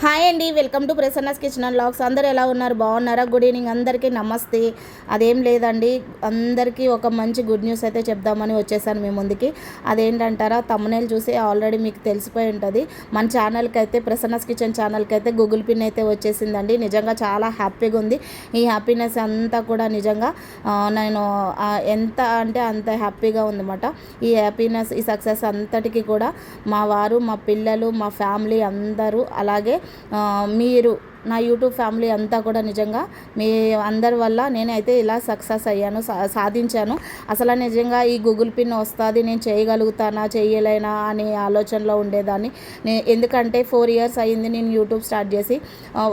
Hi అండి, welcome to Prasanna's kitchen and vlogs. అందరూ ఎలా ఉన్నారు? బాగున్నారా? గుడ్ ఈవినింగ్ అందరికీ. నమస్తే. అదేం లేదండి, అందరికీ ఒక మంచి గుడ్ న్యూస్ అయితే చెప్దామని వచ్చేసాను మీ ముందుకి. అదేంటంటారా, తమ్మునేలు చూసి ఆల్రెడీ మీకు తెలిసిపోయి ఉంటుంది. మన ఛానల్కి అయితే, ప్రసన్నస్ కిచెన్ ఛానల్కి అయితే గూగుల్ పిన్ అయితే వచ్చేసిందండి. నిజంగా చాలా హ్యాపీగా ఉంది. ఈ హ్యాపీనెస్ అంతా కూడా నిజంగా నేను ఎంత అంటే అంత హ్యాపీగా ఉందన్నమాట. ఈ హ్యాపీనెస్, ఈ సక్సెస్ అంతటికీ కూడా మా వారు, మా పిల్లలు, మా ఫ్యామిలీ అందరూ, అలాగే మీరు నా యూట్యూబ్ ఫ్యామిలీ అంతా కూడా నిజంగా మీ అందరి వల్ల నేనైతే ఇలా సక్సెస్ అయ్యాను, సాధించాను. అసలు నిజంగా ఈ గూగుల్ పిన్ వస్తుంది, నేను చేయగలుగుతానా చేయలేనా అనే ఆలోచనలో ఉండేదాన్ని. ఎందుకంటే 4 years అయ్యింది నేను యూట్యూబ్ స్టార్ట్ చేసి.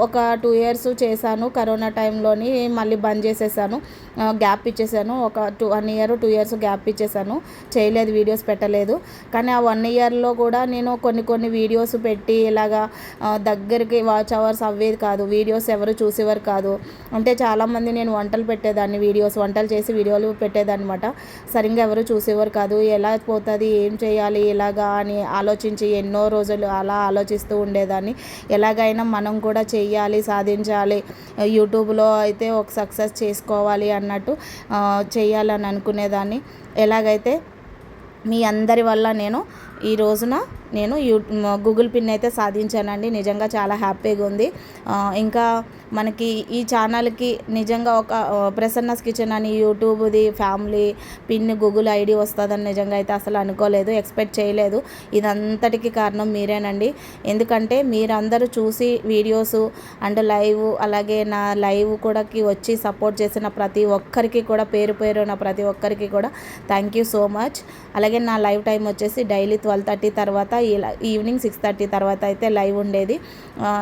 ఒక 2 years చేశాను, కరోనా టైంలోని మళ్ళీ బంద్ చేసేసాను, గ్యాప్ ఇచ్చేసాను. ఒక 1 year 2 years గ్యాప్ ఇచ్చేసాను, చేయలేదు, వీడియోస్ పెట్టలేదు. కానీ ఆ 1 yearలో కూడా నేను కొన్ని వీడియోస్ పెట్టి ఇలాగా దగ్గరికి వాచ్ అవర్స్ అవ్వేది కాదు, వీడియోస్ ఎవరు చూసేవారు కాదు. అంటే చాలామంది నేను వంటలు పెట్టేదాన్ని, వంటలు చేసి వీడియోలు పెట్టేదాన్ని అనమాట. సరిగ్గా ఎవరు చూసేవారు కాదు. ఎలా పోతుంది, ఏం చేయాలి ఇలాగా అని ఆలోచించి ఎన్నో రోజులు అలా ఆలోచిస్తూ ఉండేదాన్ని. ఎలాగైనా మనం కూడా చెయ్యాలి, సాధించాలి, యూట్యూబ్లో అయితే ఒక సక్సెస్ చేసుకోవాలి అన్నట్టు చెయ్యాలని అనుకునేదాన్ని. ఎలాగైతే మీ అందరి వల్ల ఈ రోజున నేను గూగుల్ పిన్ అయితే సాధించానండి. నిజంగా చాలా హ్యాపీగా ఉంది. ఇంకా మనకి ఈ ఛానల్కి నిజంగా ఒక ప్రసన్నస్ కిచెన్ అని యూట్యూబ్ది ఫ్యామిలీ పిన్, గూగుల్ ఐడి వస్తుందని నిజంగా అయితే అసలు అనుకోలేదు, ఎక్స్పెక్ట్ చేయలేదు. ఇదంతటికి కారణం మీరేనండి. ఎందుకంటే మీరందరూ చూసి వీడియోస్ అండ్ లైవ్, అలాగే నా లైవ్ కూడా వచ్చి సపోర్ట్ చేసిన ప్రతి ఒక్కరికి కూడా పేరున ప్రతి ఒక్కరికి కూడా థ్యాంక్ యూ సో మచ్. అలాగే నా లైవ్ టైం వచ్చేసి డైలీ 12:30 తర్వాత, ఈవినింగ్ 6:30 తర్వాత అయితే లైవ్ ఉండేది.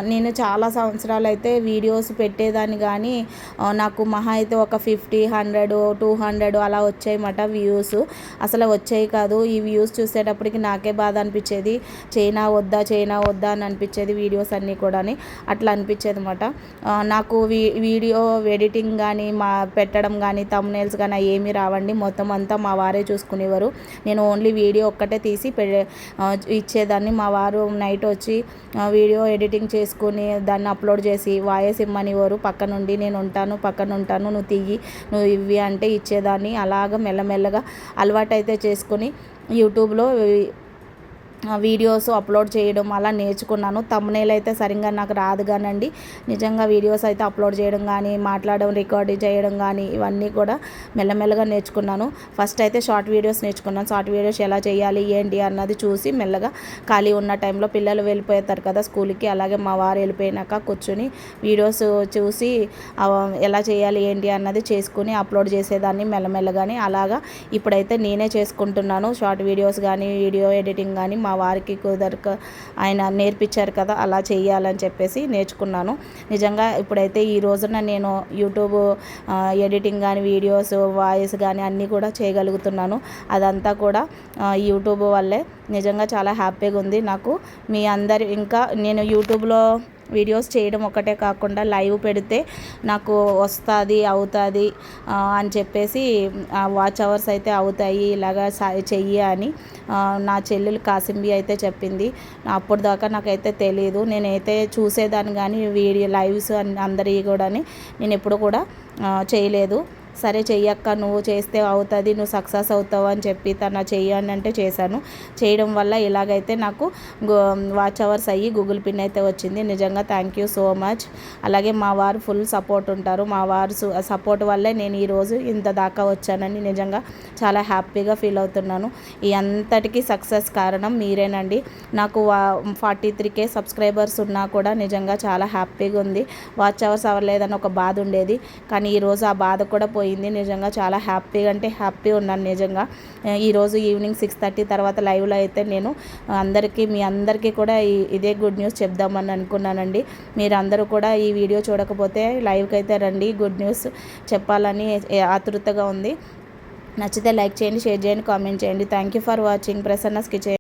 నేను చాలా సంవత్సరాలు అయితే వీడియోస్ పెట్టేదాన్ని, కానీ నాకు మహా అయితే ఒక 50, 100, 200 అలా వచ్చాయన్నమాట వ్యూస్. అసలు వచ్చాయి కాదు. ఈ వ్యూస్ చూసేటప్పటికి నాకే బాధ అనిపించేది, చైనా వద్దా అని అనిపించేది. వీడియోస్ అన్నీ కూడా అట్లా అనిపించేది అన్నమాట. నాకు వీడియో ఎడిటింగ్ కానీ పెట్టడం కానీ థంబ్నెయిల్స్ కానీ ఏమీ రావండి. మొత్తం అంతా మా వారే చూసుకునేవారు. నేను ఓన్లీ వీడియో ఒక్కటే తీసి ఇచ్చేదాన్ని. మా వారు నైట్ వచ్చి వీడియో ఎడిటింగ్ చేసుకుని దాన్ని అప్లోడ్ చేసి వాయిస్ ఇమ్మనివారు. పక్కన ఉంటాను, నువ్వు ఇవి అంటే ఇచ్చేదాన్ని. అలాగ మెల్లమెల్లగా అలవాటు అయితే చేసుకొని యూట్యూబ్లో వీడియోస్ అప్లోడ్ చేయడం అలా నేర్చుకున్నాను. థంబ్నెయిల్ అయితే సరిగ్గా నాకు రాదు కానండి, నిజంగా వీడియోస్ అయితే అప్లోడ్ చేయడం కానీ, మాట్లాడడం, రికార్డింగ్ చేయడం కానీ ఇవన్నీ కూడా మెల్లమెల్లగా నేర్చుకున్నాను. ఫస్ట్ అయితే షార్ట్ వీడియోస్ నేర్చుకున్నాను. షార్ట్ వీడియోస్ ఎలా చేయాలి ఏంటి అన్నది చూసి మెల్లగా ఖాళీ ఉన్న టైంలో పిల్లలు వెళ్ళిపోతారు కదా స్కూల్కి, అలాగే మా వారు వెళ్ళిపోయినాక కూర్చొని వీడియోస్ చూసి ఎలా చేయాలి ఏంటి అన్నది చేసుకుని అప్లోడ్ చేసేదాన్ని మెల్లమెల్లగాని. అలాగా ఇప్పుడైతే నేనే చేసుకుంటున్నాను. షార్ట్ వీడియోస్ కానీ, వీడియో ఎడిటింగ్ కానీ మా వారికి కుదరక ఆయన నేర్పించారు కదా, అలా చేయాలని చెప్పేసి నేర్చుకున్నాను. నిజంగా ఇప్పుడైతే ఈ రోజున నేను యూట్యూబ్ ఎడిటింగ్ కానీ, వీడియోస్ వాయిస్ కానీ అన్నీ కూడా చేయగలుగుతున్నాను. అదంతా కూడా యూట్యూబ్ వల్లే. నిజంగా చాలా హ్యాపీగా ఉంది నాకు. మీ అందరి ఇంకా నేను యూట్యూబ్లో వీడియోస్ చేయడం ఒకటే కాకుండా లైవ్ పెడితే నాకు అవుతుంది అని చెప్పేసి వాచ్ అవర్స్ అయితే అవుతాయి, ఇలాగా చెయ్యి అని నా చెల్లెలు కాసింబి అయితే చెప్పింది. అప్పుడు దాకా నాకైతే తెలియదు. నేనైతే చూసేదాన్ని కానీ వీడియో లైవ్స్ అందరివి కూడా నేను ఎప్పుడు కూడా చేయలేదు. సరే చెయ్యక్క, నువ్వు చేస్తే అవుతుంది, నువ్వు సక్సెస్ అవుతావు అని చెప్పి తను చెయ్యని అంటే చేశాను. చేయడం వల్ల ఇలాగైతే నాకు వాచ్ అవర్స్ అయ్యి గూగుల్ పిన్ అయితే వచ్చింది. నిజంగా థ్యాంక్ యూ సో మచ్. అలాగే మా వారు ఫుల్ సపోర్ట్ ఉంటారు. మా వారు సపోర్ట్ వల్లే నేను ఈరోజు ఇంత దాకా వచ్చానని నిజంగా చాలా హ్యాపీగా ఫీల్ అవుతున్నాను. ఈ అంతటికీ సక్సెస్ కారణం మీరేనండి. నాకు 43K సబ్స్క్రైబర్స్ ఉన్నా కూడా నిజంగా చాలా హ్యాపీగా ఉంది. వాచ్ అవర్స్ అవ్వలేదని ఒక బాధ ఉండేది, కానీ ఈరోజు ఆ బాధ కూడా పోయింది. నిజంగా చాలా హ్యాపీగా అంటే హ్యాపీ ఉన్నాను. నిజంగా ఈరోజు ఈవినింగ్ 6:30 తర్వాత లైవ్లో అయితే నేను మీ అందరికీ కూడా ఇదే గుడ్ న్యూస్ చెప్దామని అనుకున్నానండి. మీరందరూ కూడా ఈ వీడియో చూడకపోతే లైవ్కి అయితే రండి, గుడ్ న్యూస్ చెప్పాలని ఆతృతగా ఉంది. నచ్చితే లైక్ చేయండి, షేర్ చేయండి, కామెంట్ చేయండి. Thank you for watching Prasanna's kitchen.